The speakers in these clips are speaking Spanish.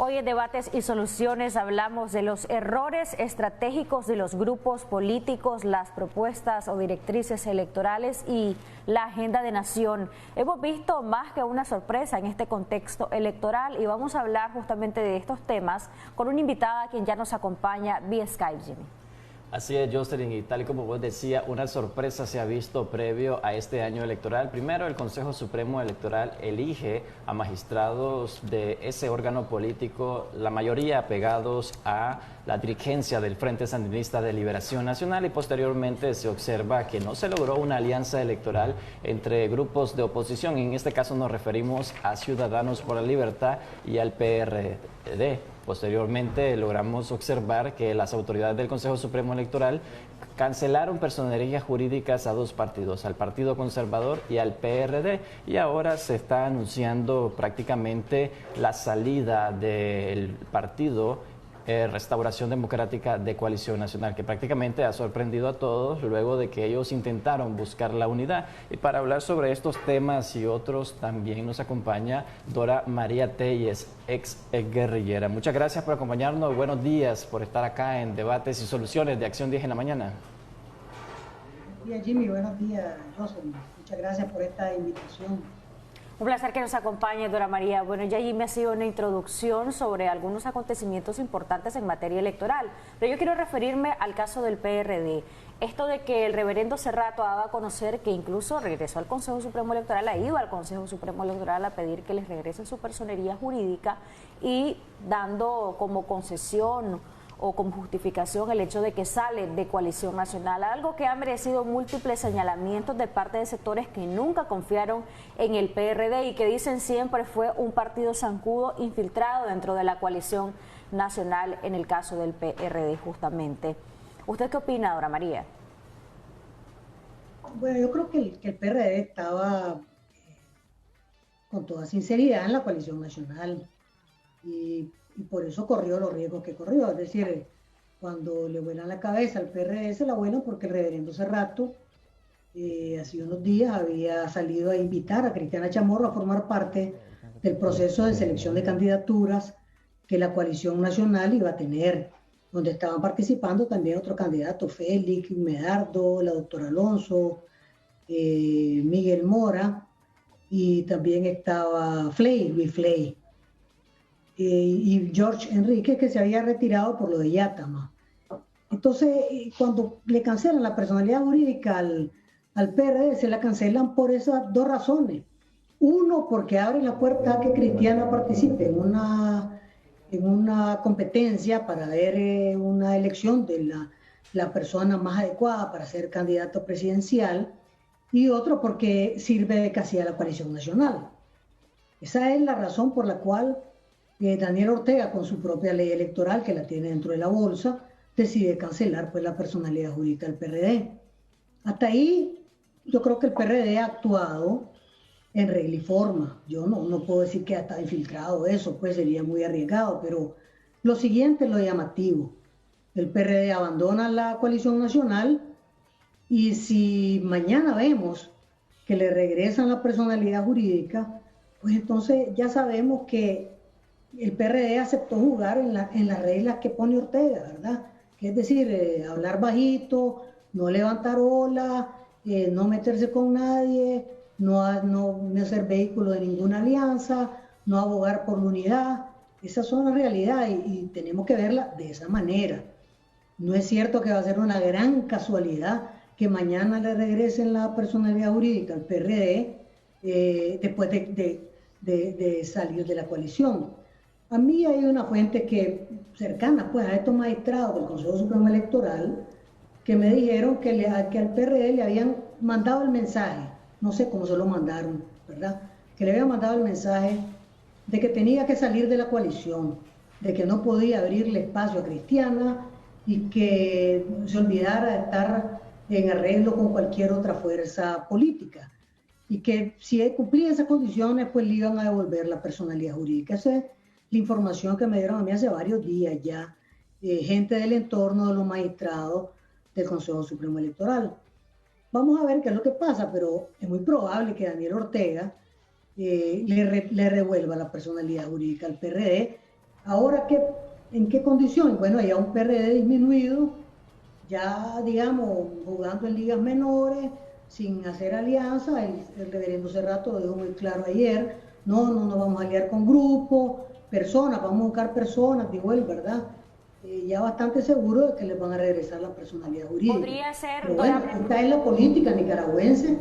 Hoy en Debates y Soluciones hablamos de los errores estratégicos de los grupos políticos, las propuestas o directrices electorales y la agenda de nación. Hemos visto más que una sorpresa en este contexto electoral y vamos a hablar justamente de estos temas con una invitada quien ya nos acompaña vía Skype, Jimmy. Así es, Jocelyn, y tal y como vos decía, una sorpresa se ha visto previo a este año electoral. Primero, el Consejo Supremo Electoral elige a magistrados de ese órgano político, la mayoría apegados a la dirigencia del Frente Sandinista de Liberación Nacional, y posteriormente se observa que no se logró una alianza electoral entre grupos de oposición. En este caso nos referimos a Ciudadanos por la Libertad y al PRD. Posteriormente logramos observar que las autoridades del Consejo Supremo Electoral cancelaron personerías jurídicas a dos partidos, al Partido Conservador y al PRD, y ahora se está anunciando prácticamente la salida del partido Restauración Democrática de Coalición Nacional, que prácticamente ha sorprendido a todos luego de que ellos intentaron buscar la unidad. Y para hablar sobre estos temas y otros también nos acompaña Dora María Telles, ex guerrillera. Muchas gracias por acompañarnos, buenos días por estar acá en Debates y Soluciones de Acción 10 en la mañana. Buenos días, Jimmy, buenos días, Jocelyn. Muchas gracias por esta invitación. Un placer que nos acompañe, Dora María. Bueno, ya Jimmy ha sido una introducción sobre algunos acontecimientos importantes en materia electoral, pero yo quiero referirme al caso del PRD. Esto de que el reverendo Cerrato ha dado a conocer que incluso regresó al Consejo Supremo Electoral, ha ido al Consejo Supremo Electoral a pedir que les regresen su personería jurídica y dando como concesión o como justificación el hecho de que sale de Coalición Nacional, algo que ha merecido múltiples señalamientos de parte de sectores que nunca confiaron en el PRD y que dicen siempre fue un partido zancudo infiltrado dentro de la Coalición Nacional en el caso del PRD justamente. ¿Usted qué opina, Dora María? Bueno, yo creo que el PRD estaba con toda sinceridad en la Coalición Nacional y por eso corrió los riesgos que corrió. Es decir, cuando le vuelan la cabeza al PRD se la vuelan porque el reverendo Cerrato hace unos días había salido a invitar a Cristiana Chamorro a formar parte del proceso de selección de candidaturas que la Coalición Nacional iba a tener, donde estaban participando también otros candidatos, Félix, Medardo, la doctora Alonso, Miguel Mora, y también estaba Luis Fley. Y George Enrique, que se había retirado por lo de Yatama. Entonces, cuando le cancelan la personalidad jurídica al PRD, se la cancelan por esas dos razones. Uno, porque abre la puerta a que Cristiana participe en una competencia para ver una elección de la persona más adecuada para ser candidato presidencial, y otro, porque sirve de casilla a la Coalición Nacional. Esa es la razón por la cual Daniel Ortega, con su propia ley electoral que la tiene dentro de la bolsa, decide cancelar pues la personalidad jurídica del PRD. Hasta ahí yo creo que el PRD ha actuado en regla y forma. Yo no puedo decir que ha estado infiltrado, eso pues sería muy arriesgado, pero lo siguiente es lo llamativo. El PRD abandona la Coalición Nacional y si mañana vemos que le regresan la personalidad jurídica, pues entonces ya sabemos que el PRD aceptó jugar en las reglas que pone Ortega, ¿verdad? Que es decir, hablar bajito, no levantar ola, no meterse con nadie, no ser vehículo de ninguna alianza, no abogar por la unidad. Esas son las realidades y tenemos que verla de esa manera. No es cierto que va a ser una gran casualidad que mañana le regresen la personalidad jurídica al PRD después de salir de la coalición. A mí hay una fuente cercana pues, a estos magistrados del Consejo Supremo Electoral que me dijeron que al PRD le habían mandado el mensaje, no sé cómo se lo mandaron, ¿verdad? Que le habían mandado el mensaje de que tenía que salir de la coalición, de que no podía abrirle espacio a Cristiana y que se olvidara de estar en arreglo con cualquier otra fuerza política y que si cumplía esas condiciones pues le iban a devolver la personalidad jurídica. Esa es la información que me dieron a mí hace varios días ya, gente del entorno de los magistrados del Consejo Supremo Electoral. Vamos a ver qué es lo que pasa, pero es muy probable que Daniel Ortega le revuelva la personalidad jurídica al PRD Ahora, ¿en qué condición? Bueno, ya un PRD disminuido, ya digamos, jugando en ligas menores, sin hacer alianza. El reverendo Cerrato lo dijo muy claro ayer: no vamos a aliar con grupos, personas, vamos a buscar personas, dijo él, ¿verdad? Ya bastante seguro de que les van a regresar la personalidad jurídica. Podría ser, Pero bueno, esta es la política nicaragüense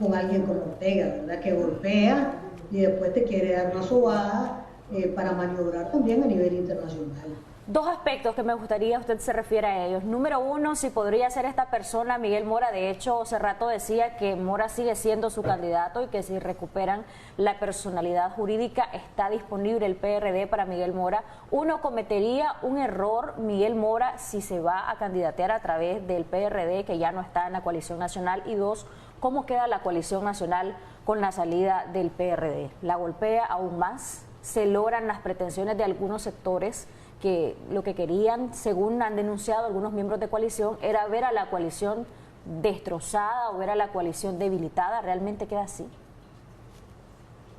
con alguien como Ortega, ¿verdad? Que golpea y después te quiere dar una sobada para maniobrar también a nivel internacional. Dos aspectos que me gustaría usted se refiera a ellos. Número uno, si podría ser esta persona Miguel Mora. De hecho, hace rato decía que Mora sigue siendo su candidato y que si recuperan la personalidad jurídica está disponible el PRD para Miguel Mora. Uno, cometería un error Miguel Mora si se va a candidatear a través del PRD, que ya no está en la coalición nacional. Y dos, ¿cómo queda la coalición nacional con la salida del PRD? ¿La golpea aún más? ¿Se logran las pretensiones de algunos sectores que lo que querían, según han denunciado algunos miembros de coalición, era ver a la coalición destrozada o ver a la coalición debilitada? ¿Realmente queda así?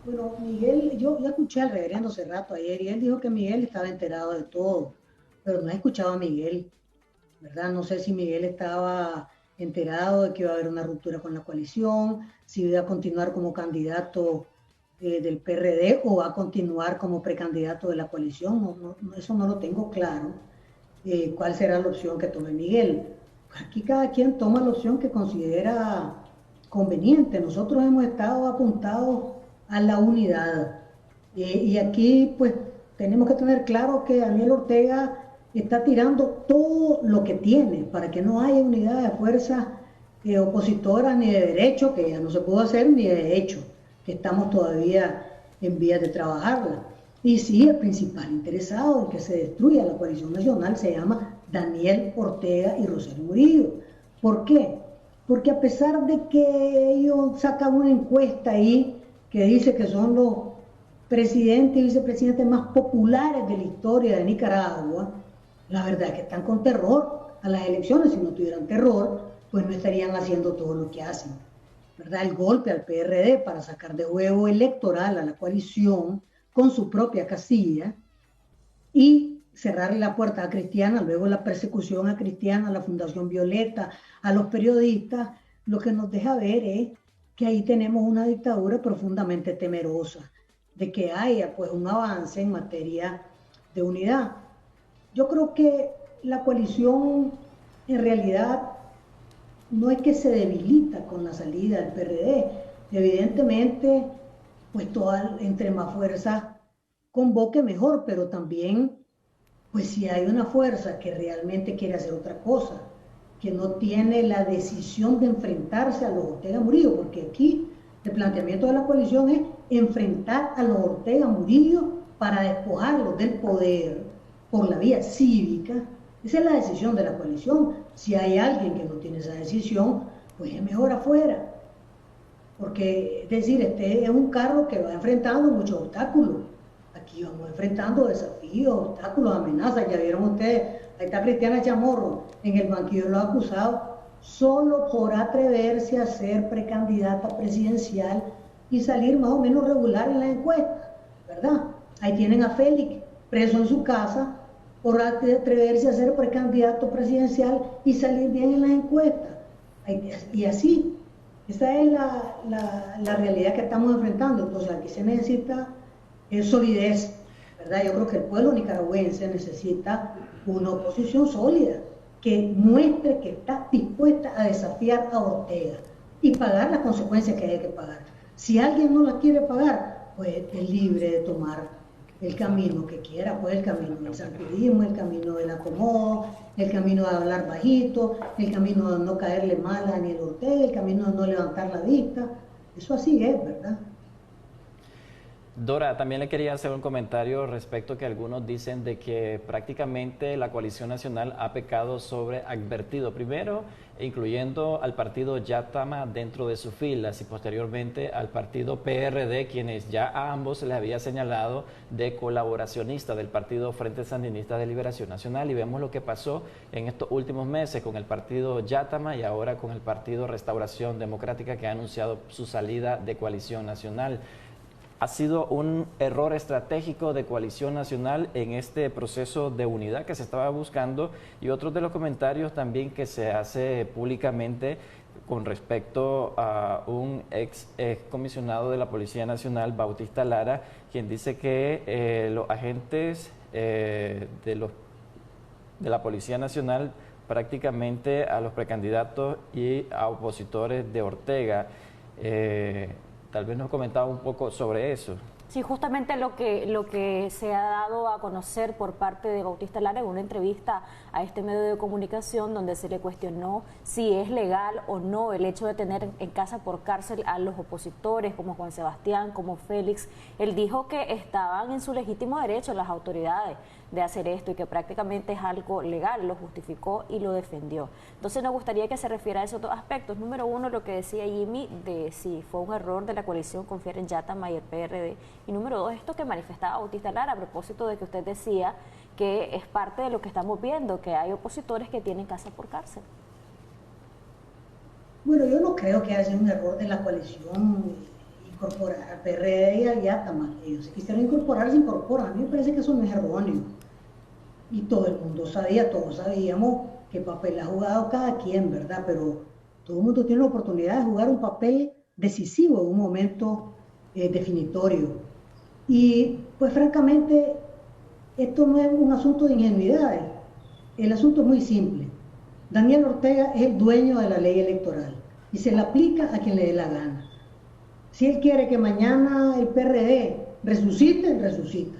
Bueno, Miguel, yo escuché al reverendo Cerrato ayer y él dijo que Miguel estaba enterado de todo, pero no he escuchado a Miguel, ¿verdad? No sé si Miguel estaba enterado de que iba a haber una ruptura con la coalición, si iba a continuar como candidato del PRD o va a continuar como precandidato de la coalición. Eso no lo tengo claro. ¿Cuál será la opción que tome Miguel? Aquí cada quien toma la opción que considera conveniente. Nosotros hemos estado apuntados a la unidad. Y aquí pues tenemos que tener claro que Daniel Ortega está tirando todo lo que tiene para que no haya unidad de fuerzas opositoras ni de derecho, que ya no se pudo hacer, ni de hecho, que estamos todavía en vías de trabajarla. Y sí, el principal interesado en que se destruya la coalición nacional se llama Daniel Ortega y Rosario Murillo. ¿Por qué? Porque a pesar de que ellos sacan una encuesta ahí que dice que son los presidentes y vicepresidentes más populares de la historia de Nicaragua, la verdad es que están con terror a las elecciones. Si no tuvieran terror, pues no estarían haciendo todo lo que hacen, ¿verdad? El golpe al PRD para sacar de juego electoral a la coalición con su propia casilla y cerrarle la puerta a Cristiana, luego la persecución a Cristiana, a la Fundación Violeta, a los periodistas, lo que nos deja ver es que ahí tenemos una dictadura profundamente temerosa de que haya pues un avance en materia de unidad. Yo creo que la coalición en realidad no es que se debilita con la salida del PRD. Evidentemente, pues entre más fuerza convoque mejor, pero también, pues si hay una fuerza que realmente quiere hacer otra cosa, que no tiene la decisión de enfrentarse a los Ortega Murillo, porque aquí el planteamiento de la coalición es enfrentar a los Ortega Murillo para despojarlos del poder por la vía cívica. Esa es la decisión de la coalición. Si hay alguien que no tiene esa decisión, pues es mejor afuera. Porque, es decir, este es un carro que va enfrentando muchos obstáculos. Aquí vamos enfrentando desafíos, obstáculos, amenazas. Ya vieron ustedes, ahí está Cristiana Chamorro en el banquillo de los acusados, solo por atreverse a ser precandidata presidencial y salir más o menos regular en las encuestas, ¿verdad? Ahí tienen a Félix preso en su casa por atreverse a ser precandidato presidencial y salir bien en las encuestas. Y así, esa es la realidad que estamos enfrentando. Entonces aquí se necesita solidez, ¿verdad? Yo creo que el pueblo nicaragüense necesita una oposición sólida que muestre que está dispuesta a desafiar a Ortega y pagar las consecuencias que haya que pagar. Si alguien no las quiere pagar, pues es libre de tomar el camino que quiera, pues el camino del santurismo, el camino del acomodo, el camino de hablar bajito, el camino de no caerle mal a Daniel Ortega, el camino de no levantar la vista. Eso así es, ¿verdad? Dora, también le quería hacer un comentario respecto a que algunos dicen de que prácticamente la coalición nacional ha pecado sobre advertido, primero incluyendo al partido Yatama dentro de sus filas y posteriormente al partido PRD, quienes ya a ambos se les había señalado de colaboracionista del partido Frente Sandinista de Liberación Nacional, y vemos lo que pasó en estos últimos meses con el partido Yatama y ahora con el partido Restauración Democrática, que ha anunciado su salida de coalición nacional. ha sido un error estratégico de Coalición Nacional en este proceso de unidad que se estaba buscando, y otros de los comentarios también que se hace públicamente con respecto a un ex comisionado de la Policía Nacional, Bautista Lara, quien dice que los agentes de la Policía Nacional prácticamente a los precandidatos y a opositores de Ortega. Tal vez nos comentaba un poco sobre eso. Sí, justamente lo que se ha dado a conocer por parte de Bautista Lara en una entrevista a este medio de comunicación, donde se le cuestionó si es legal o no el hecho de tener en casa por cárcel a los opositores como Juan Sebastián, como Félix. Él dijo que estaban en su legítimo derecho las autoridades de hacer esto y que prácticamente es algo legal, lo justificó y lo defendió. Entonces nos gustaría que se refiera a esos dos aspectos. Número uno, lo que decía Jimmy de si fue un error de la coalición confiar en Yatama y el PRD. Y número dos, esto que manifestaba Bautista Lara a propósito de que usted decía que es parte de lo que estamos viendo, que hay opositores que tienen casa por cárcel. Bueno, yo no creo que haya sido un error de la coalición incorporar al PRD y a Yatama. Ellos si quisieron incorporar, se incorporan. A mí me parece que eso no es erróneo. Y todo el mundo sabía, todos sabíamos qué papel ha jugado cada quien, ¿verdad? Pero todo el mundo tiene la oportunidad de jugar un papel decisivo en un momento definitorio. Y pues francamente, esto no es un asunto de ingenuidades. El asunto es muy simple. Daniel Ortega es el dueño de la ley electoral y se la aplica a quien le dé la gana. Si él quiere que mañana el PRD resucite, resucita.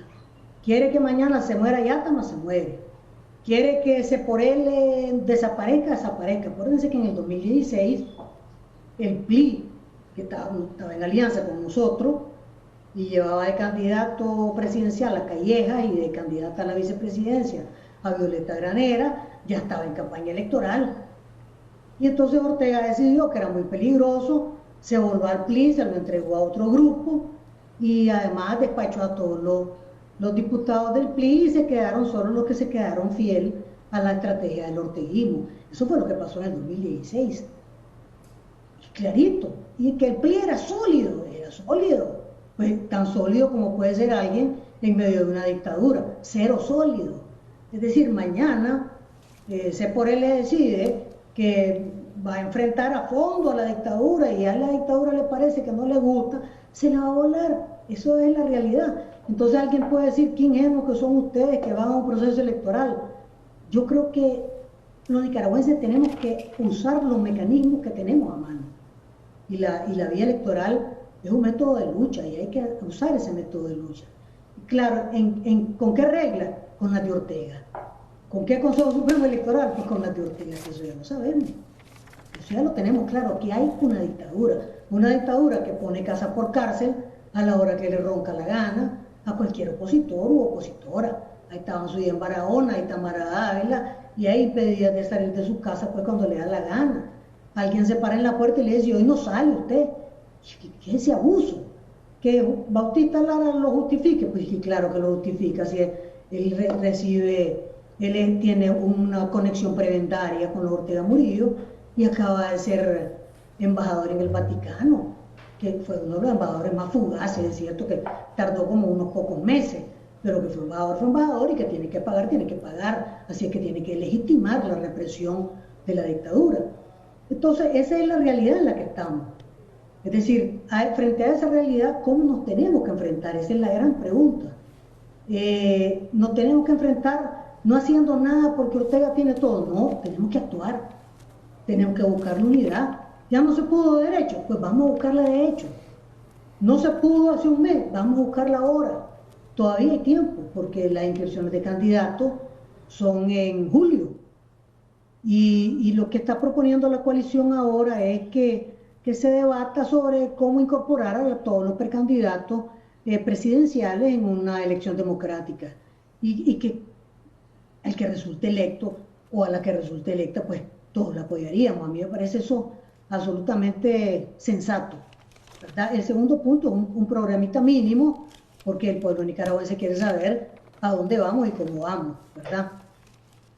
Quiere que mañana se muera Yatama, se muere. Quiere que se por él desaparezca, desaparezca. Acuérdense que en el 2016 el PLI, que estaba en alianza con nosotros y llevaba de candidato presidencial a Calleja y de candidata a la vicepresidencia a Violeta Granera, ya estaba en campaña electoral. Y entonces Ortega decidió que era muy peligroso, se volvió al PLI, se lo entregó a otro grupo y además despachó a todos los diputados del PLI y se quedaron solo los que se quedaron fiel a la estrategia del orteguismo. Eso fue lo que pasó en el 2016. Clarito. Y que el PLI era sólido, pues tan sólido como puede ser alguien en medio de una dictadura, cero sólido. Es decir, mañana se por él le decide que va a enfrentar a fondo a la dictadura y a la dictadura le parece que no le gusta, se la va a volar. Eso es la realidad. Entonces alguien puede decir, qué ingenuos que son ustedes que van a un proceso electoral. Yo creo que los nicaragüenses tenemos que usar los mecanismos que tenemos a mano. Y la vía electoral es un método de lucha y hay que usar ese método de lucha. Claro, ¿con qué regla? Con la de Ortega. ¿Con qué Consejo Supremo Electoral? Pues con la de Ortega, eso ya lo sabemos. Eso ya lo tenemos claro, que hay una dictadura que pone casa por cárcel a la hora que le ronca la gana a cualquier opositor u opositora. Ahí está Mansuyen Barahona, ahí está Mara Dávila, y ahí impedidas de salir de su casa pues cuando le da la gana. Alguien se para en la puerta y le dice, hoy no sale usted. ¿Qué es ese abuso? ¿Que Bautista Lara lo justifique? Pues sí, claro que lo justifica. Si él tiene una conexión prebendaria con Ortega Murillo y acaba de ser embajador en el Vaticano, que fue uno de los embajadores más fugaces, es cierto que tardó como unos pocos meses, pero que fue embajador y que tiene que pagar, así es que tiene que legitimar la represión de la dictadura. Entonces, esa es la realidad en la que estamos. Es decir, frente a esa realidad, ¿cómo nos tenemos que enfrentar? Esa es la gran pregunta. Nos tenemos que enfrentar no haciendo nada porque Ortega tiene todo, no, tenemos que actuar, tenemos que buscar la unidad. Ya no se pudo de derecho, pues vamos a buscarla de hecho. No se pudo hace un mes, vamos a buscarla ahora. Todavía hay tiempo, porque las inscripciones de candidatos son en julio. Y lo que está proponiendo la coalición ahora es que se debata sobre cómo incorporar a todos los precandidatos presidenciales en una elección democrática. Y que el que resulte electo o a la que resulte electa, pues todos la apoyaríamos. A mí me parece eso absolutamente sensato, ¿verdad? El segundo punto es un programita mínimo, porque el pueblo nicaragüense quiere saber a dónde vamos y cómo vamos, ¿verdad?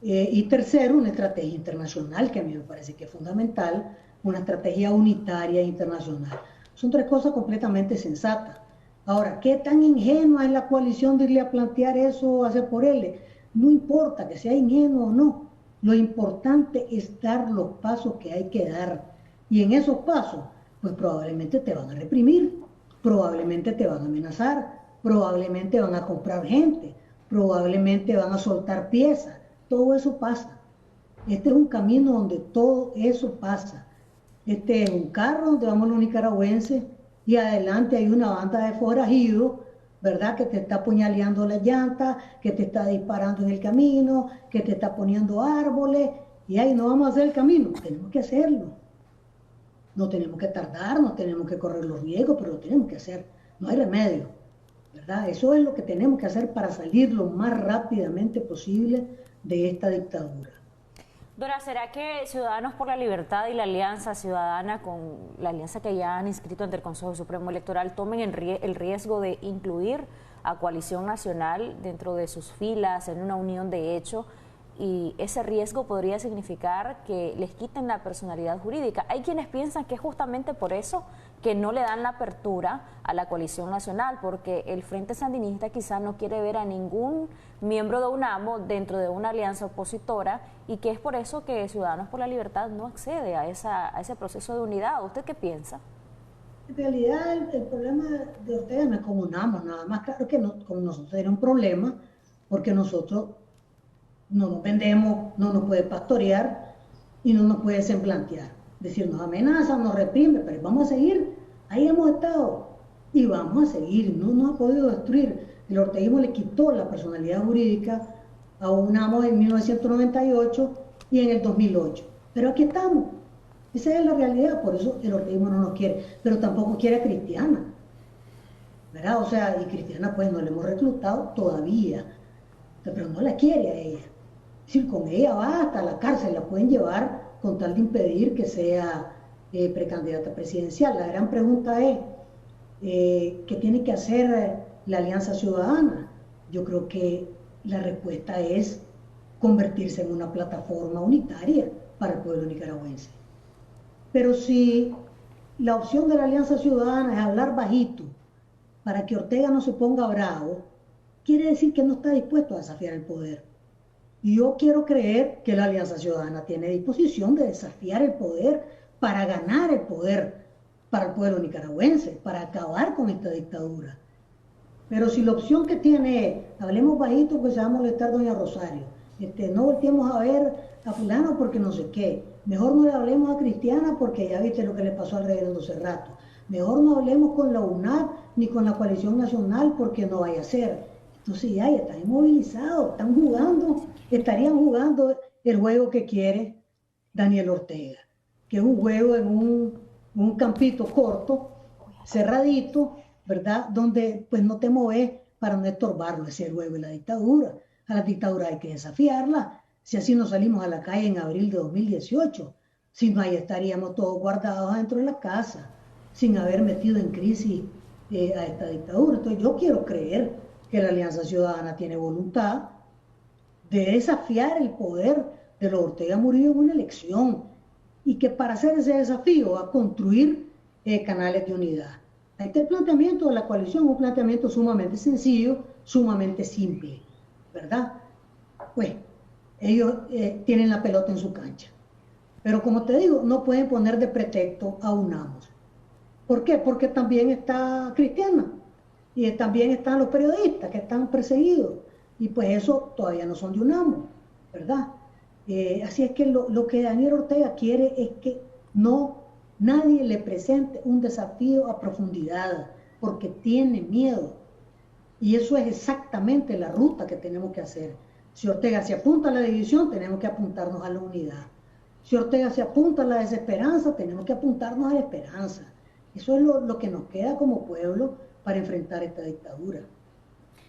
Y tercero, una estrategia internacional, que a mí me parece que es fundamental, una estrategia unitaria internacional. Son tres cosas completamente sensatas. Ahora, ¿qué tan ingenua es la coalición de irle a plantear eso o hacer por él? No importa que sea ingenuo o no, lo importante es dar los pasos que hay que dar. Y en esos pasos, pues probablemente te van a reprimir, probablemente te van a amenazar, probablemente van a comprar gente, probablemente van a soltar piezas. Todo eso pasa. Este es un camino donde todo eso pasa. Este es un carro donde vamos los nicaragüenses y adelante hay una banda de forajidos, ¿verdad? Que te está apuñaleando las llantas, que te está disparando en el camino, que te está poniendo árboles y ahí no vamos a hacer el camino. Tenemos que hacerlo. No tenemos que tardar, no tenemos que correr los riesgos, pero lo tenemos que hacer. No hay remedio, ¿verdad? Eso es lo que tenemos que hacer para salir lo más rápidamente posible de esta dictadura. Dora, ¿será que Ciudadanos por la Libertad y la Alianza Ciudadana, con la alianza que ya han inscrito ante el Consejo Supremo Electoral, tomen el riesgo de incluir a Coalición Nacional dentro de sus filas en una unión de hecho? Y ese riesgo podría significar que les quiten la personalidad jurídica. Hay quienes piensan que es justamente por eso que no le dan la apertura a la Coalición Nacional, porque el Frente Sandinista quizá no quiere ver a ningún miembro de UNAMO dentro de una alianza opositora, y que es por eso que Ciudadanos por la Libertad no accede a ese proceso de unidad. ¿Usted qué piensa? En realidad el problema de Ortega no es con UNAMO, nada más. Claro que no, con nosotros era un problema, porque nosotros no nos vendemos, no nos puede pastorear y no nos puede semblantear. Es decir, nos amenaza, nos reprime, pero vamos a seguir. Ahí hemos estado y vamos a seguir. No nos ha podido destruir. El orteguismo le quitó la personalidad jurídica a UNAMO en 1998 y en el 2008. Pero aquí estamos. Esa es la realidad, por eso el orteguismo no nos quiere, pero tampoco quiere a Cristiana, ¿verdad? O sea, y Cristiana pues no la hemos reclutado todavía, pero no la quiere a ella. Es decir, con ella va hasta la cárcel, la pueden llevar con tal de impedir que sea precandidata presidencial. La gran pregunta es, ¿qué tiene que hacer la Alianza Ciudadana? Yo creo que la respuesta es convertirse en una plataforma unitaria para el pueblo nicaragüense. Pero si la opción de la Alianza Ciudadana es hablar bajito para que Ortega no se ponga bravo, quiere decir que no está dispuesto a desafiar el poder. Y yo quiero creer que la Alianza Ciudadana tiene disposición de desafiar el poder para ganar el poder para el pueblo nicaragüense, para acabar con esta dictadura. Pero si la opción que tiene es, hablemos bajito, pues se va a molestar doña Rosario, no volteemos a ver a fulano porque no sé qué, mejor no le hablemos a Cristiana porque ya viste lo que le pasó al reverendo Cerrato, mejor no hablemos con la UNAP ni con la Coalición Nacional porque no vaya a ser. Entonces ya están inmovilizados, están jugando, estarían jugando el juego que quiere Daniel Ortega, que es un juego en un campito corto, cerradito, ¿verdad? Donde pues no te mueves para no estorbarlo, ese es el juego de la dictadura. A la dictadura hay que desafiarla, si así nos salimos a la calle en abril de 2018, si no ahí estaríamos todos guardados adentro de la casa, sin haber metido en crisis a esta dictadura. Entonces yo quiero creer que la Alianza Ciudadana tiene voluntad de desafiar el poder de los Ortega Murillo en una elección y que para hacer ese desafío va a construir canales de unidad. Este planteamiento de la coalición es un planteamiento sumamente sencillo, sumamente simple, ¿verdad? Pues ellos tienen la pelota en su cancha. Pero como te digo, no pueden poner de pretexto a UNAMOS. ¿Por qué? Porque también está Cristiana. Y también están los periodistas que están perseguidos. Y pues eso todavía no son de UNAMO, ¿verdad? Así es que lo que Daniel Ortega quiere es que nadie le presente un desafío a profundidad, porque tiene miedo. Y eso es exactamente la ruta que tenemos que hacer. Si Ortega se apunta a la división, tenemos que apuntarnos a la unidad. Si Ortega se apunta a la desesperanza, tenemos que apuntarnos a la esperanza. Eso es lo que nos queda como pueblo para enfrentar esta dictadura.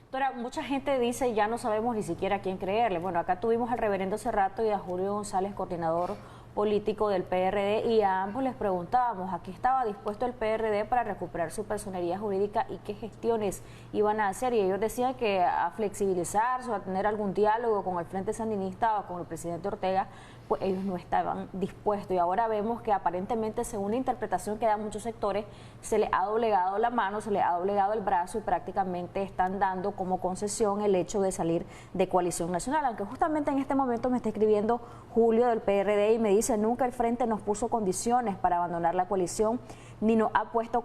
Doctora, mucha gente dice ya no sabemos ni siquiera a quién creerle. Bueno, acá tuvimos al reverendo Cerrato y a Julio González, coordinador político del PRD, y a ambos les preguntábamos a qué estaba dispuesto el PRD para recuperar su personería jurídica y qué gestiones iban a hacer, y ellos decían que a flexibilizarse o a tener algún diálogo con el Frente Sandinista o con el presidente Ortega, pues ellos no estaban dispuestos. Y ahora vemos que aparentemente, según la interpretación que dan muchos sectores, se les ha doblegado la mano, se les ha doblegado el brazo y prácticamente están dando como concesión el hecho de salir de Coalición Nacional. Aunque justamente en este momento me está escribiendo Julio del PRD y me dice: nunca el Frente nos puso condiciones para abandonar la coalición, ni nos ha puesto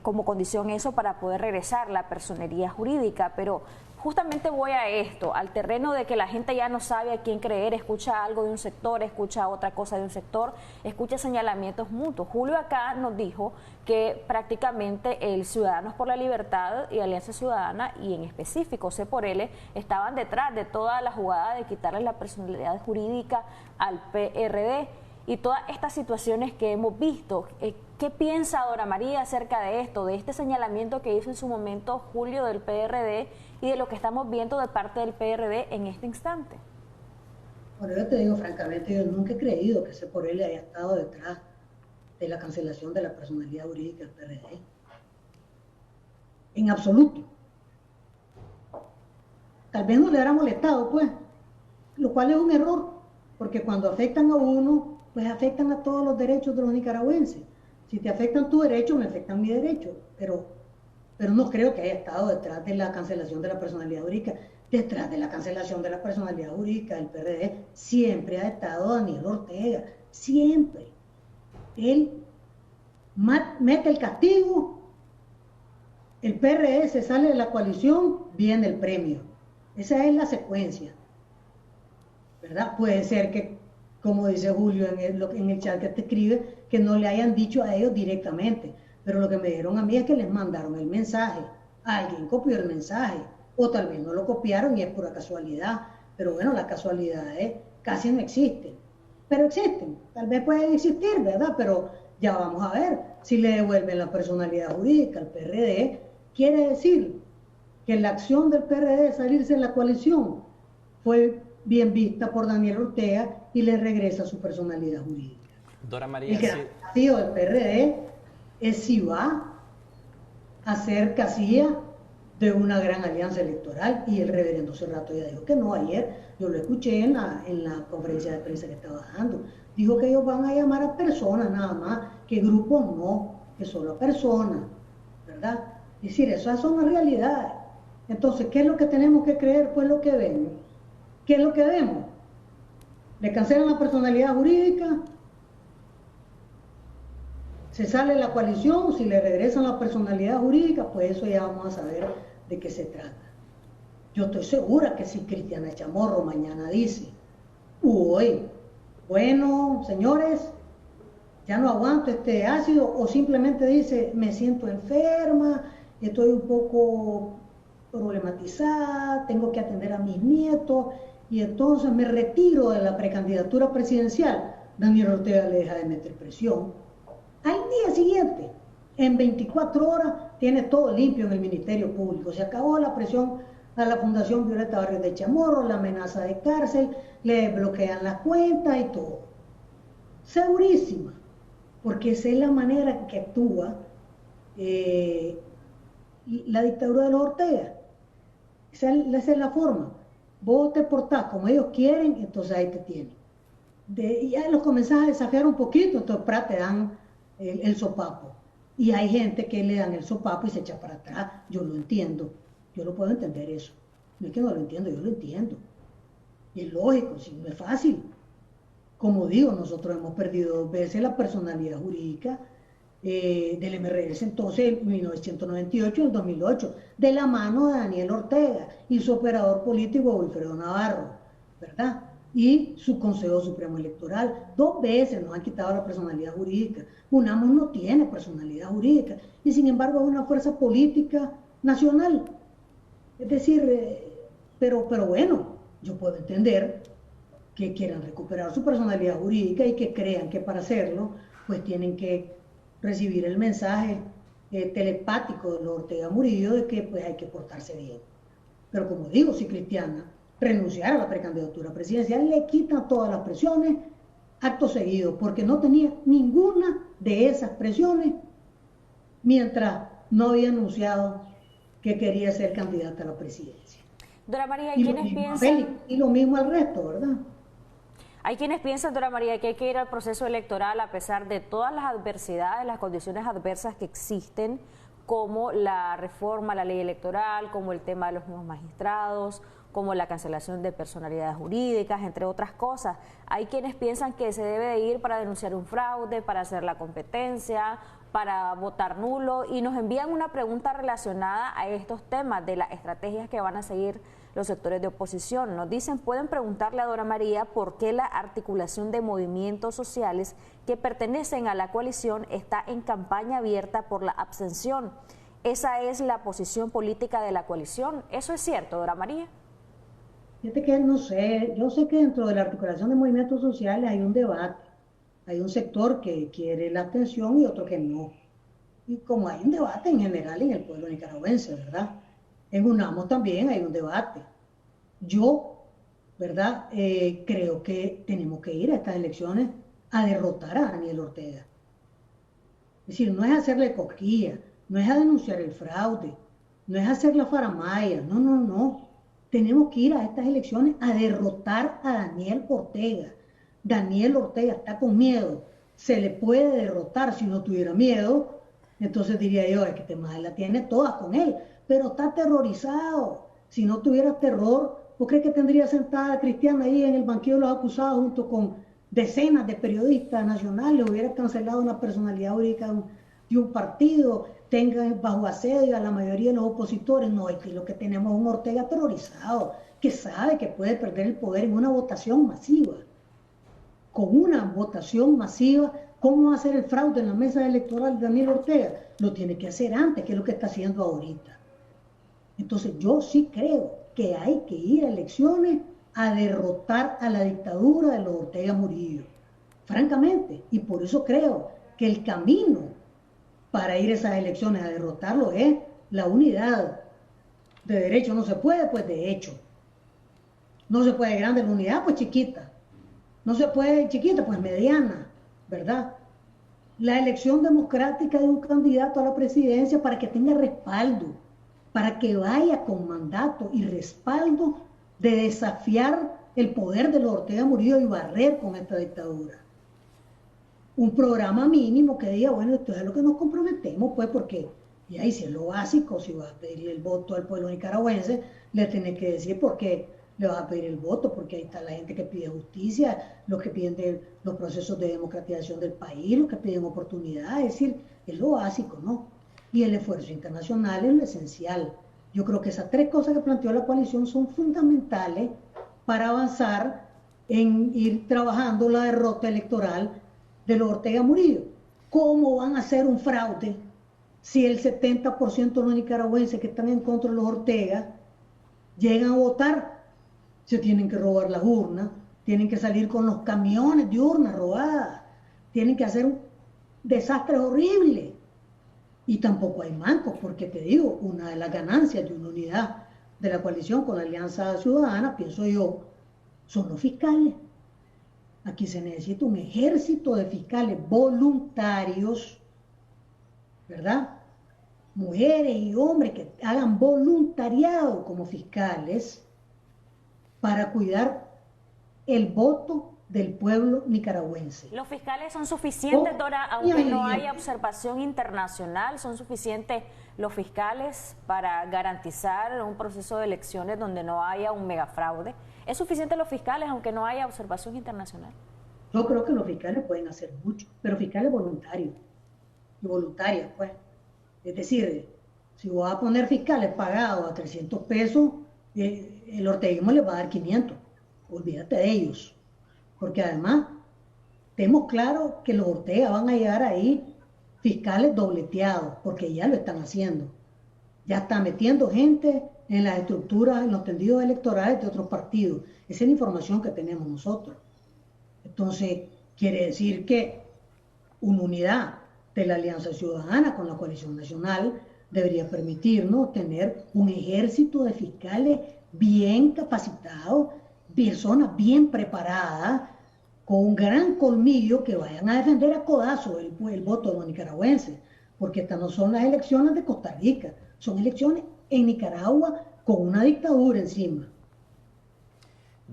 como condición eso para poder regresar la personería jurídica. Pero justamente voy a esto, al terreno de que la gente ya no sabe a quién creer, escucha algo de un sector, escucha otra cosa de un sector, escucha señalamientos mutuos. Julio acá nos dijo que prácticamente el Ciudadanos por la Libertad y Alianza Ciudadana, y en específico C por L, estaban detrás de toda la jugada de quitarle la personalidad jurídica al PRD. Y todas estas situaciones que hemos visto, ¿qué piensa Dora María acerca de esto, de este señalamiento que hizo en su momento Julio del PRD y de lo que estamos viendo de parte del PRD en este instante? Bueno, yo te digo francamente, yo nunca he creído que C por L haya estado detrás de la cancelación de la personalidad jurídica del PRD. En absoluto. Tal vez no le habrá molestado, pues, lo cual es un error, porque cuando afectan a uno, pues afectan a todos los derechos de los nicaragüenses. Si te afectan tu derecho, me afectan mi derecho, pero no creo que haya estado detrás de la cancelación de la personalidad jurídica. Detrás de la cancelación de la personalidad jurídica del PRD siempre ha estado Daniel Ortega, siempre. Él mete el castigo, el PRD se sale de la coalición, viene el premio. Esa es la secuencia, ¿verdad? Puede ser que, como dice Julio en el chat que te escribe, que no le hayan dicho a ellos directamente, pero lo que me dijeron a mí es que les mandaron el mensaje, alguien copió el mensaje, o tal vez no lo copiaron y es pura casualidad, pero bueno, las casualidades casi no existen, pero existen, tal vez pueden existir, ¿verdad? Pero ya vamos a ver, si le devuelven la personalidad jurídica al PRD, quiere decir que la acción del PRD de salirse de la coalición fue bien vista por Daniel Ortega y le regresa su personalidad jurídica. Dora María, el desafío del PRD es si va a ser casilla de una gran alianza electoral, y el reverendo Cerrato ya dijo que no. Ayer yo lo escuché en la conferencia de prensa que estaba dando, dijo que ellos van a llamar a personas nada más, que grupos no, que solo a personas, ¿verdad? Es decir, esas son las realidades. Entonces, ¿qué es lo que tenemos que creer? Pues lo que vemos. ¿Qué es lo que vemos? Le cancelan la personalidad jurídica, se sale la coalición, si le regresan la personalidad jurídica, pues eso ya vamos a saber de qué se trata. Yo estoy segura que si Cristiana Chamorro mañana dice: uy, bueno, señores, ya no aguanto este ácido, o simplemente dice: me siento enferma, estoy un poco problematizada, tengo que atender a mis nietos, y entonces me retiro de la precandidatura presidencial, Daniel Ortega le deja de meter presión. Al día siguiente, en 24 horas, tiene todo limpio en el Ministerio Público. Se acabó la presión a la Fundación Violeta Barrios de Chamorro, la amenaza de cárcel, le bloquean las cuentas y todo. Segurísima, porque esa es la manera que actúa la dictadura de los Ortega. Esa es la forma. Vos te portás como ellos quieren, entonces ahí te tienen. Ya los comenzás a desafiar un poquito, entonces te dan el sopapo. Y hay gente que le dan el sopapo y se echa para atrás. Yo lo entiendo, yo lo puedo entender eso. No es que no lo entiendo, yo lo entiendo. Y es lógico, si no es fácil. Como digo, nosotros hemos perdido 2 veces la personalidad jurídica del MRS, entonces en 1998 y en 2008, de la mano de Daniel Ortega y su operador político Wilfredo Navarro, ¿verdad? Y su Consejo Supremo Electoral. 2 veces nos han quitado la personalidad jurídica. UNAMOS no tiene personalidad jurídica y sin embargo es una fuerza política nacional. Es decir, pero bueno, yo puedo entender que quieran recuperar su personalidad jurídica y que crean que para hacerlo pues tienen que recibir el mensaje telepático de los Ortega Murillo de que pues hay que portarse bien. Pero como digo, si Cristiana renunciara a la precandidatura presidencial, le quitan todas las presiones acto seguido, porque no tenía ninguna de esas presiones mientras no había anunciado que quería ser candidata a la presidencia. Dora María, ¿quiénes piensan? Y lo mismo al resto, ¿verdad? Hay quienes piensan, Dora María, que hay que ir al proceso electoral a pesar de todas las adversidades, las condiciones adversas que existen, como la reforma a la ley electoral, como el tema de los nuevos magistrados, como la cancelación de personalidades jurídicas, entre otras cosas. Hay quienes piensan que se debe de ir para denunciar un fraude, para hacer la competencia, para votar nulo, y nos envían una pregunta relacionada a estos temas de las estrategias que van a seguir los sectores de oposición. Nos dicen, pueden preguntarle a Dora María por qué la articulación de movimientos sociales que pertenecen a la coalición está en campaña abierta por la abstención. Esa es la posición política de la coalición. ¿Eso es cierto, Dora María? Fíjate que no sé, yo sé que dentro de la articulación de movimientos sociales hay un debate, hay un sector que quiere la abstención y otro que no. Y como hay un debate en general en el pueblo nicaragüense, ¿verdad? En UNAMO también hay un debate. Yo, ¿verdad? Creo que tenemos que ir a estas elecciones a derrotar a Daniel Ortega. Es decir, no es hacerle cosquilla, no es a denunciar el fraude, no es hacer la faramaya, no, no, no. Tenemos que ir a estas elecciones a derrotar a Daniel Ortega. Daniel Ortega está con miedo. Se le puede derrotar si no tuviera miedo. Entonces diría yo, es que este madre la tiene todas con él. Pero está aterrorizado. Si no tuviera terror, ¿vos crees que tendría sentada a Cristiana ahí en el banquillo de los acusados junto con decenas de periodistas nacionales? Hubiera cancelado una personalidad jurídica de un partido, tenga bajo asedio a la mayoría de los opositores. No, es que lo que tenemos es un Ortega aterrorizado, que sabe que puede perder el poder en una votación masiva. Con una votación masiva, ¿cómo va a hacer el fraude en la mesa electoral de Daniel Ortega? Lo tiene que hacer antes, que es lo que está haciendo ahorita. Entonces yo sí creo que hay que ir a elecciones a derrotar a la dictadura de los Ortega Murillo, francamente, y por eso creo que el camino para ir a esas elecciones a derrotarlo es la unidad. De derecho no se puede, pues de hecho. No se puede grande la unidad, pues chiquita. No se puede chiquita, pues mediana, ¿verdad? La elección democrática de un candidato a la presidencia para que tenga respaldo, para que vaya con mandato y respaldo de desafiar el poder de los Ortega Murillo y barrer con esta dictadura. Un programa mínimo que diga, bueno, esto es lo que nos comprometemos, pues, porque, y ahí si es lo básico, si vas a pedir el voto al pueblo nicaragüense, le tenés que decir por qué le vas a pedir el voto, porque ahí está la gente que pide justicia, los que piden los procesos de democratización del país, los que piden oportunidad, es decir, es lo básico, ¿no? Y el esfuerzo internacional es lo esencial. Yo creo que esas tres cosas que planteó la coalición son fundamentales para avanzar en ir trabajando la derrota electoral de los Ortega Murillo. ¿Cómo van a hacer un fraude si el 70% de los nicaragüenses que están en contra de los Ortega llegan a votar? Se tienen que robar las urnas, tienen que salir con los camiones de urnas robadas, tienen que hacer un desastre horrible. Y tampoco hay mancos, porque te digo, una de las ganancias de una unidad de la coalición con la Alianza Ciudadana, pienso yo, son los fiscales. Aquí se necesita un ejército de fiscales voluntarios, ¿verdad? Mujeres y hombres que hagan voluntariado como fiscales para cuidar el voto del pueblo nicaragüense. ¿Los fiscales son suficientes, Dora, aunque no haya observación internacional? ¿Son suficientes los fiscales para garantizar un proceso de elecciones donde no haya un megafraude? ¿Es suficiente los fiscales aunque no haya observación internacional? Yo creo que los fiscales pueden hacer mucho, pero fiscales voluntarios y voluntarias, pues. Es decir, si vas a poner fiscales pagados a 300 pesos, el orteguismo les va a dar 500. Olvídate de ellos. Porque además, tenemos claro que los Ortega van a llegar ahí fiscales dobleteados, porque ya lo están haciendo. Ya están metiendo gente en las estructuras, en los tendidos electorales de otros partidos. Esa es la información que tenemos nosotros. Entonces, quiere decir que una unidad de la Alianza Ciudadana con la Coalición Nacional debería permitirnos tener un ejército de fiscales bien capacitados, personas bien preparadas, con un gran colmillo, que vayan a defender a codazo el voto de los nicaragüenses, porque estas no son las elecciones de Costa Rica, son elecciones en Nicaragua con una dictadura encima.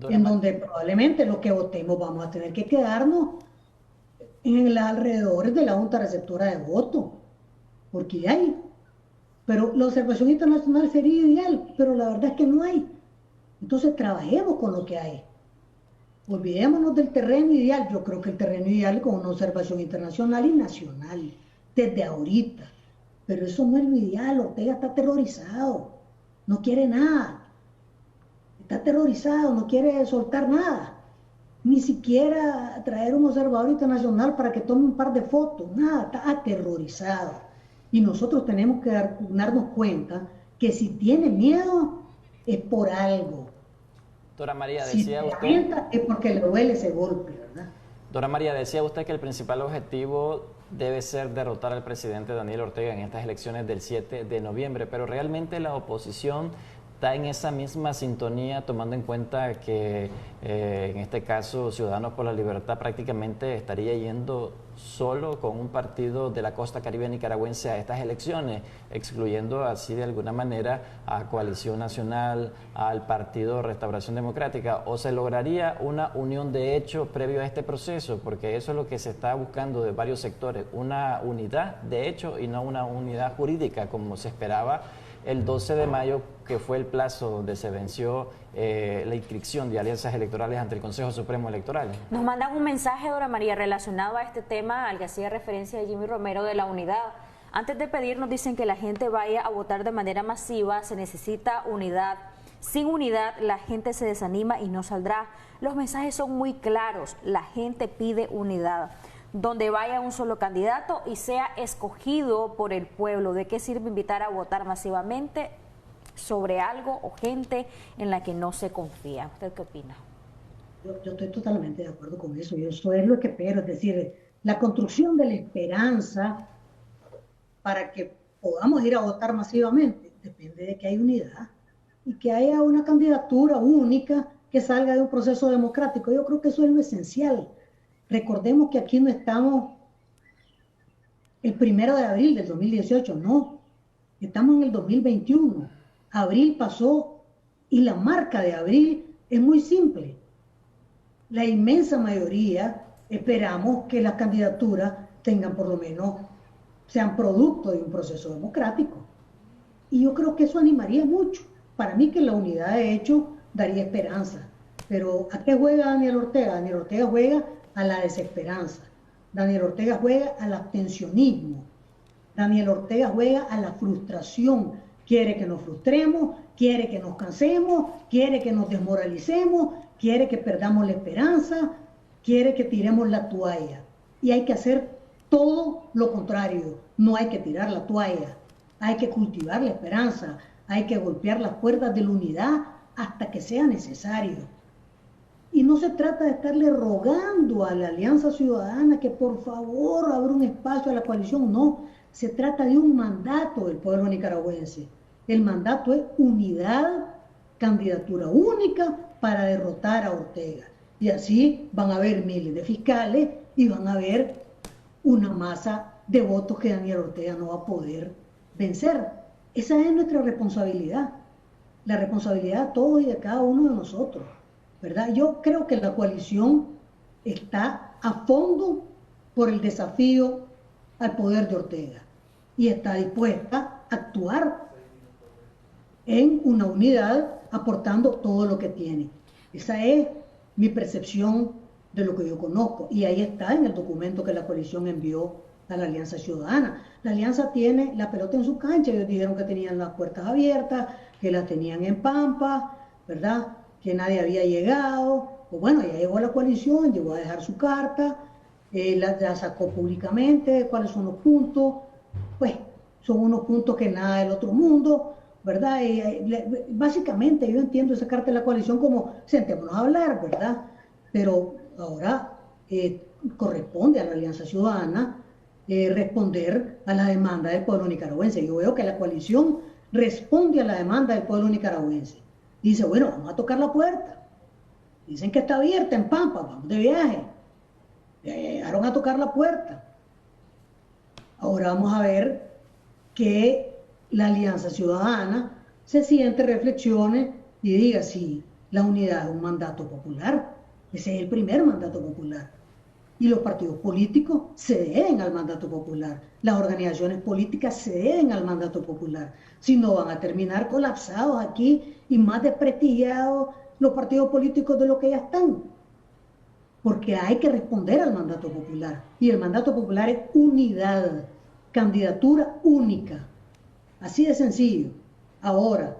en donde probablemente lo que votemos vamos a tener que quedarnos en los alrededores de la junta receptora de voto, porque hay. Pero la observación internacional sería ideal, pero la verdad es que no hay. Entonces trabajemos con lo que hay. Olvidémonos del terreno ideal. Yo creo que el terreno ideal es con una observación internacional y nacional, desde ahorita. Pero eso no es lo ideal. Ortega está aterrorizado, no quiere nada. Está aterrorizado, no quiere soltar nada. Ni siquiera traer un observador internacional para que tome un par de fotos. Nada, está aterrorizado. Y nosotros tenemos que darnos cuenta que si tiene miedo es por algo. Dora María, Si decía se usted... lamenta es porque le duele ese golpe, ¿verdad? Dora María, decía usted que el principal objetivo debe ser derrotar al presidente Daniel Ortega en estas elecciones del 7 de noviembre, pero realmente la oposición está en esa misma sintonía, tomando en cuenta que en este caso Ciudadanos por la Libertad prácticamente estaría yendo solo con un partido de la costa caribe nicaragüense a estas elecciones, excluyendo así de alguna manera a Coalición Nacional, al Partido Restauración Democrática, o se lograría una unión de hecho previo a este proceso, porque eso es lo que se está buscando de varios sectores, una unidad de hecho y no una unidad jurídica como se esperaba el 12 de mayo, que fue el plazo donde se venció la inscripción de alianzas electorales ante el Consejo Supremo Electoral. Nos mandan un mensaje, Dora María, relacionado a este tema al que hacía referencia Jimmy Romero de la unidad. Antes de pedirnos, dicen que la gente vaya a votar de manera masiva, se necesita unidad. Sin unidad, la gente se desanima y no saldrá. Los mensajes son muy claros, la gente pide unidad. Donde vaya un solo candidato y sea escogido por el pueblo. ¿De qué sirve invitar a votar masivamente sobre algo o gente en la que no se confía? ¿Usted qué opina? Yo estoy totalmente de acuerdo con eso. Yo eso es lo que espero, es decir, la construcción de la esperanza para que podamos ir a votar masivamente depende de que haya unidad y que haya una candidatura única que salga de un proceso democrático. Yo creo que eso es lo esencial. Recordemos que aquí no estamos el 1 de abril del 2018, no, estamos en el 2021. Abril pasó y la marca de abril es muy simple. La inmensa mayoría esperamos que las candidaturas tengan por lo menos, sean producto de un proceso democrático. Y yo creo que eso animaría mucho. Para mí que la unidad de hecho daría esperanza. Pero ¿a qué juega Daniel Ortega? Daniel Ortega juega a la desesperanza. Daniel Ortega juega al abstencionismo. Daniel Ortega juega a la frustración. Quiere que nos frustremos, quiere que nos cansemos, quiere que nos desmoralicemos, quiere que perdamos la esperanza, quiere que tiremos la toalla. Y hay que hacer todo lo contrario. No hay que tirar la toalla, hay que cultivar la esperanza, hay que golpear las cuerdas de la unidad hasta que sea necesario. Y no se trata de estarle rogando a la Alianza Ciudadana que por favor abra un espacio a la coalición. No, se trata de un mandato del pueblo nicaragüense. El mandato es unidad, candidatura única para derrotar a Ortega. Y así van a haber miles de fiscales y van a haber una masa de votos que Daniel Ortega no va a poder vencer. Esa es nuestra responsabilidad. La responsabilidad de todos y de cada uno de nosotros, ¿verdad? Yo creo que la coalición está a fondo por el desafío al poder de Ortega y está dispuesta a actuar en una unidad aportando todo lo que tiene. Esa es mi percepción de lo que yo conozco y ahí está en el documento que la coalición envió a la Alianza Ciudadana. La Alianza tiene la pelota en su cancha, ellos dijeron que tenían las puertas abiertas, que la tenían en Pampa, ¿verdad? Que nadie había llegado, pues bueno, ya llegó a la coalición, llegó a dejar su carta, la sacó públicamente, cuáles son los puntos, pues son unos puntos que nada del otro mundo, ¿verdad? Básicamente yo entiendo esa carta de la coalición como sentémonos a hablar, ¿verdad? Pero ahora corresponde a la Alianza Ciudadana responder a la demanda del pueblo nicaragüense. Yo veo que la coalición responde a la demanda del pueblo nicaragüense. Dice, bueno, vamos a tocar la puerta. Dicen que está abierta en Pampa, vamos de viaje. Llegaron a tocar la puerta. Ahora vamos a ver que la Alianza Ciudadana se siente, reflexione y diga, si La unidad es un mandato popular. Ese es el primer mandato popular. Y los partidos políticos se deben al mandato popular. Las organizaciones políticas se deben al mandato popular. Si no, van a terminar colapsados aquí y más desprestigiados los partidos políticos de lo que ya están. Porque hay que responder al mandato popular. Y el mandato popular es unidad, candidatura única. Así de sencillo. Ahora,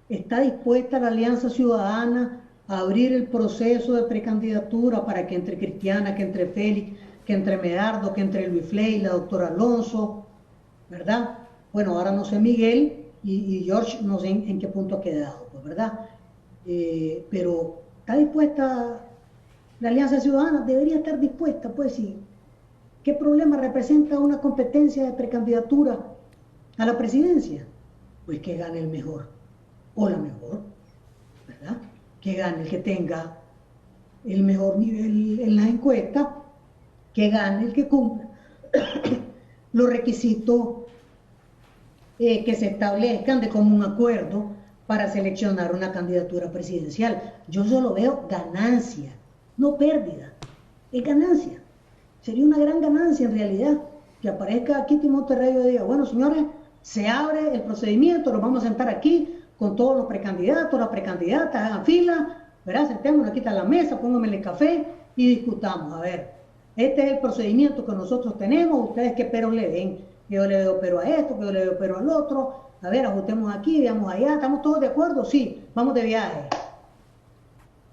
¿está dispuesta la Alianza Ciudadana a abrir el proceso de precandidatura para que entre Cristiana, que entre Félix, que entre Medardo, que entre Luis Fley, la doctora Alonso, ¿verdad? Bueno, ahora no sé Miguel y George, no sé en qué punto ha quedado, pues, ¿verdad? Pero ¿está dispuesta la Alianza Ciudadana? Debería estar dispuesta, pues sí. ¿Qué problema representa una competencia de precandidatura a la presidencia? Pues que gane el mejor o la mejor, ¿verdad? Que gane el que tenga el mejor nivel en las encuestas, que gane el que cumpla los requisitos que se establezcan de común acuerdo para seleccionar una candidatura presidencial. Yo solo veo ganancia, no pérdida, es ganancia. Sería una gran ganancia en realidad que aparezca aquí Timoteo Reyes y diga, bueno señores, se abre el procedimiento, nos vamos a sentar aquí con todos los precandidatos, las precandidatas, hagan fila, ¿verdad? Sentémonos aquí a la mesa, pónganme el café y discutamos. A ver, este es el procedimiento que nosotros tenemos, ustedes qué pero le ven. Yo le veo pero a esto, que yo le veo pero al otro. A ver, ajustemos aquí, veamos allá, ¿estamos todos de acuerdo? Sí, vamos de viaje.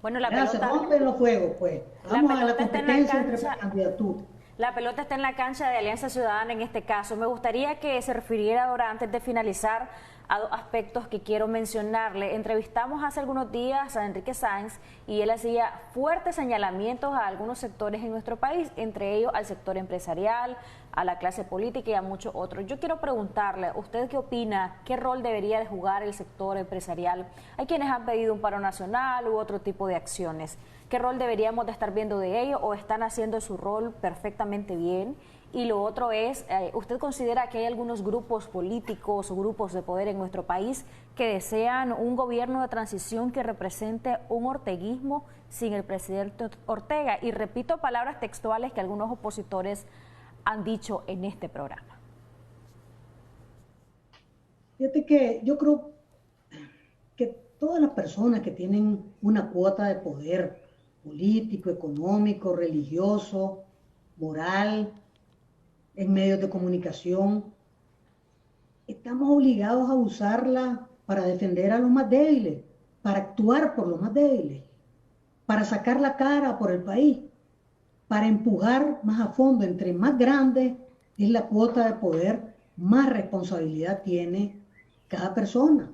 Bueno, la pelota... Se rompen los fuegos, pues. Vamos a la competencia entre candidaturas. La pelota está en la cancha de Alianza Ciudadana en este caso. Me gustaría que se refiriera ahora, antes de finalizar, a dos aspectos que quiero mencionarle. Entrevistamos hace algunos días a Enrique Sáenz y él hacía fuertes señalamientos a algunos sectores en nuestro país, entre ellos al sector empresarial, a la clase política y a muchos otros. Yo quiero preguntarle, ¿usted qué opina? ¿Qué rol debería de jugar el sector empresarial? Hay quienes han pedido un paro nacional u otro tipo de acciones. ¿Qué rol deberíamos de estar viendo de ellos o están haciendo su rol perfectamente bien? Y lo otro es, ¿usted considera que hay algunos grupos políticos o grupos de poder en nuestro país que desean un gobierno de transición que represente un orteguismo sin el presidente Ortega? Y repito palabras textuales que algunos opositores han dicho en este programa. Fíjate que yo creo que todas las personas que tienen una cuota de poder político, económico, religioso, moral, en medios de comunicación, estamos obligados a usarla para defender a los más débiles, para actuar por los más débiles, para sacar la cara por el país, para empujar más a fondo. Entre más grande es la cuota de poder, más responsabilidad tiene cada persona.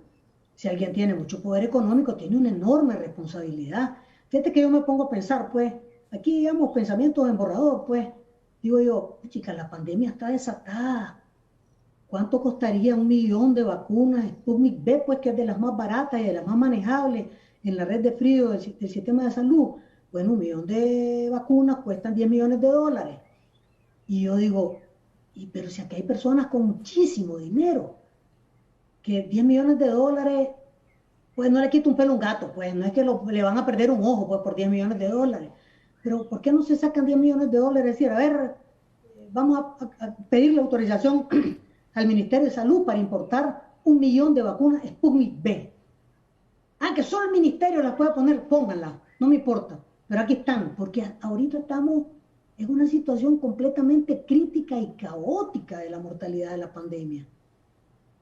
Si alguien tiene mucho poder económico, tiene una enorme responsabilidad. Fíjate que yo me pongo a pensar, pues, aquí digamos pensamientos en borrador, pues, digo yo, chica, la pandemia está desatada. ¿Cuánto costaría 1 millón de vacunas Sputnik V, pues, que es de las más baratas y de las más manejables en la red de frío del sistema de salud? Bueno, 1 millón de vacunas cuestan $10 millones. Y yo digo, pero si aquí hay personas con muchísimo dinero, que $10 millones, pues no le quita un pelo a un gato, pues no es que le van a perder un ojo, pues, por $10 millones. Pero ¿por qué no se sacan $10 millones? Es decir, a ver, vamos a pedirle autorización al Ministerio de Salud para importar 1 millón de vacunas Sputnik V. Que solo el Ministerio las puede poner, pónganlas, no me importa. Pero aquí están, porque ahorita estamos en una situación completamente crítica y caótica de la mortalidad de la pandemia.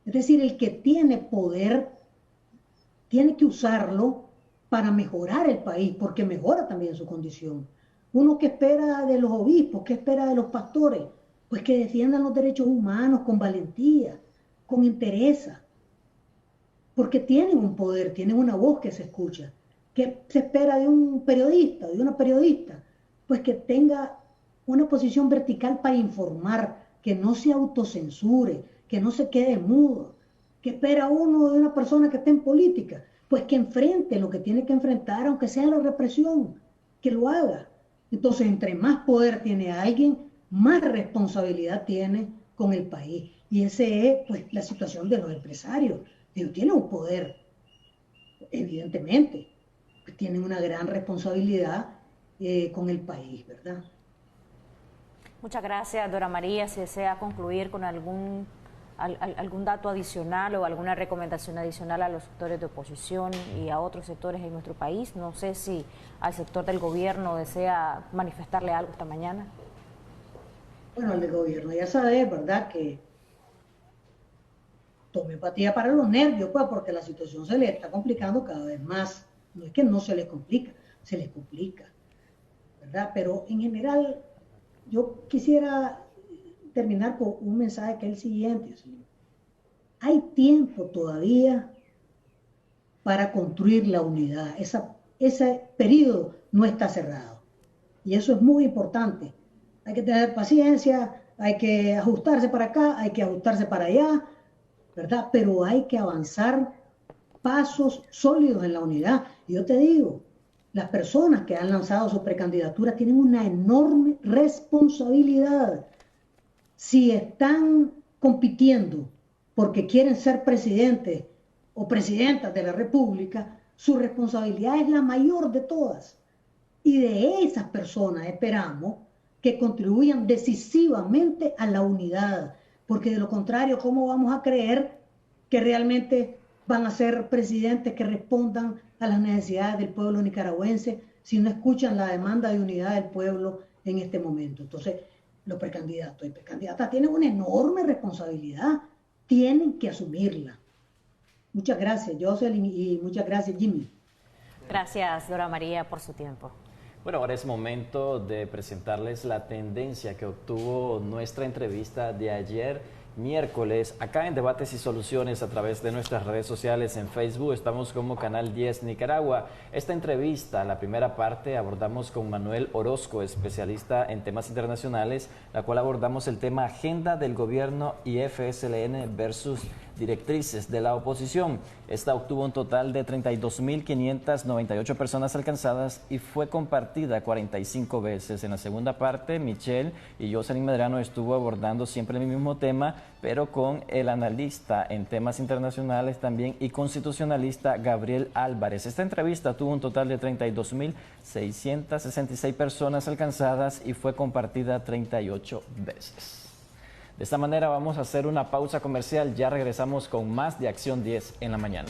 Es decir, el que tiene poder tiene que usarlo para mejorar el país, porque mejora también su condición. Uno que espera de los obispos, que espera de los pastores, pues que defiendan los derechos humanos con valentía, con entereza, porque tienen un poder, tienen una voz que se escucha. ¿Qué se espera de un periodista, de una periodista? Pues que tenga una posición vertical para informar, que no se autocensure, que no se quede mudo. ¿Qué espera uno de una persona que esté en política? Pues que enfrente lo que tiene que enfrentar, aunque sea la represión, que lo haga. Entonces, entre más poder tiene alguien, más responsabilidad tiene con el país. Y esa es, pues, la situación de los empresarios. Ellos tienen un poder, evidentemente, pues, tienen una gran responsabilidad con el país, ¿verdad? Muchas gracias, Dora María. Si desea concluir con algún dato adicional o alguna recomendación adicional a los sectores de oposición y a otros sectores en nuestro país, no sé si al sector del gobierno desea manifestarle algo esta mañana. Bueno, al del gobierno ya sabe, ¿verdad?, que tome empatía para los nervios, pues, porque la situación se le está complicando cada vez más. No es que no se les complica, se les complica, ¿verdad? Pero en general, yo quisiera terminar con un mensaje que es el siguiente. Hay tiempo todavía para construir la unidad. Ese periodo no está cerrado. Y eso es muy importante. Hay que tener paciencia, hay que ajustarse para acá, hay que ajustarse para allá, ¿verdad? Pero hay que avanzar pasos sólidos en la unidad. Y yo te digo, las personas que han lanzado sus precandidaturas tienen una enorme responsabilidad. Si están compitiendo porque quieren ser presidentes o presidentas de la República, su responsabilidad es la mayor de todas. Y de esas personas esperamos que contribuyan decisivamente a la unidad, porque de lo contrario, ¿cómo vamos a creer que realmente van a ser presidentes que respondan a las necesidades del pueblo nicaragüense si no escuchan la demanda de unidad del pueblo en este momento? Entonces, los precandidatos y precandidatas tienen una enorme responsabilidad, tienen que asumirla. Muchas gracias, Jocelyn, y muchas gracias, Jimmy. Gracias, Dora María, por su tiempo. Bueno, ahora es momento de presentarles la tendencia que obtuvo nuestra entrevista de ayer miércoles, acá en Debates y Soluciones a través de nuestras redes sociales. En Facebook estamos como Canal 10 Nicaragua. Esta entrevista, la primera parte, abordamos con Manuel Orozco, especialista en temas internacionales, la cual abordamos el tema Agenda del Gobierno y FSLN versus directrices de la oposición. Esta obtuvo un total de 32.598 personas alcanzadas y fue compartida 45 veces. En la segunda parte, Michelle y Jocelyn Medrano estuvo abordando siempre el mismo tema, pero con el analista en temas internacionales también y constitucionalista Gabriel Álvarez. Esta entrevista tuvo un total de 32.666 personas alcanzadas y fue compartida 38 veces. De esta manera vamos a hacer una pausa comercial. Ya regresamos con más de Acción 10 en la mañana.